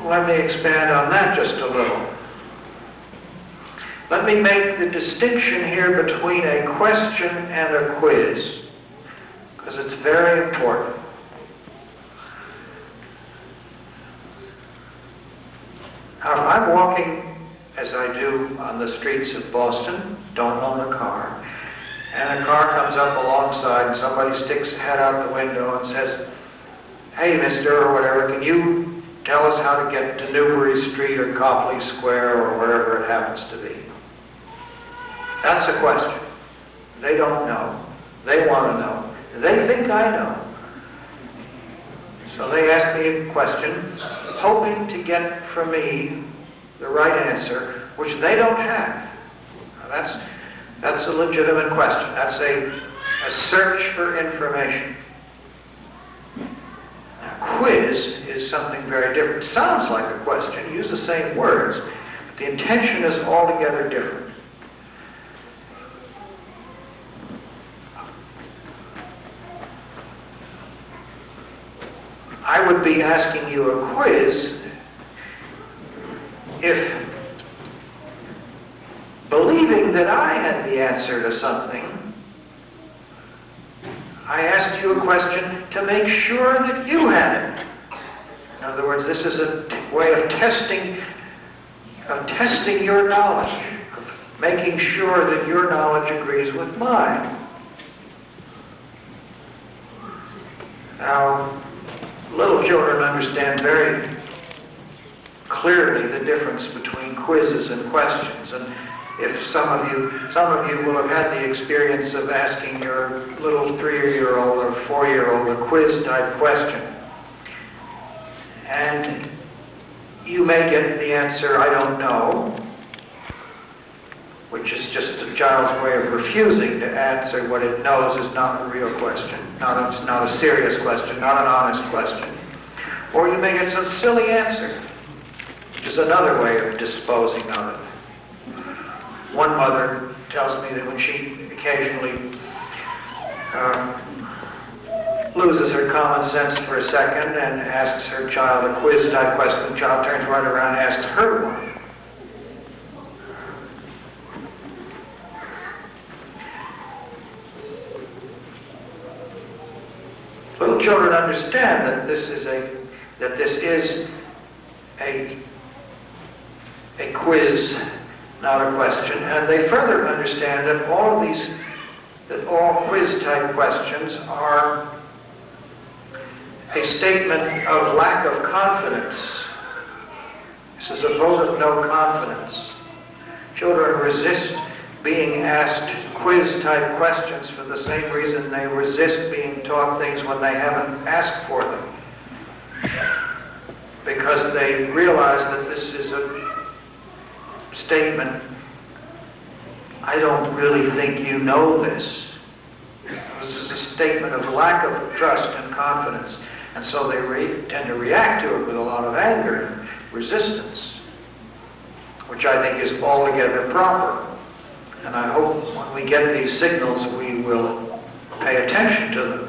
Let me expand on that just a little. Let me make the distinction here between a question and a quiz, because it's very important. Now, if I'm walking, as I do on the streets of Boston, don't own a car, and a car comes up alongside and somebody sticks a head out the window and says, "Hey, mister," or whatever, "can you tell us how to get to Newbury Street or Copley Square," or wherever it happens to be. That's a question. They don't know. They want to know. They think I know. So they ask me a question, hoping to get from me the right answer, which they don't have. Now that's a legitimate question. That's a search for information. Now, quiz is something very different. It sounds like a question, use the same words, but the intention is altogether different. I would be asking you a quiz if, believing that I had the answer to something, I asked you a question to make sure that you had it. In other words, this is a way of testing your knowledge, of making sure that your knowledge agrees with mine. Now, little children understand very clearly the difference between quizzes and questions, and if some of you will have had the experience of asking your little 3-year-old or 4-year-old a quiz-type question, and you may get the answer, "I don't know," which is just a child's way of refusing to answer what it knows is not a real question, not a serious question, not an honest question. Or you may get some silly answer, which is another way of disposing of it. One mother tells me that when she occasionally loses her common sense for a second and asks her child a quiz-type question, the child turns right around and asks her one. Little children understand that this is a quiz, not a question, and they further understand that all quiz-type questions are a statement of lack of confidence. This is a vote of no confidence. Children resist being asked quiz-type questions for the same reason they resist being taught things when they haven't asked for them. Because they realize that this is a statement, "I don't really think you know this." This is a statement of lack of trust and confidence. And so they tend to react to it with a lot of anger and resistance, which I think is altogether proper. And I hope when we get these signals, we will pay attention to them.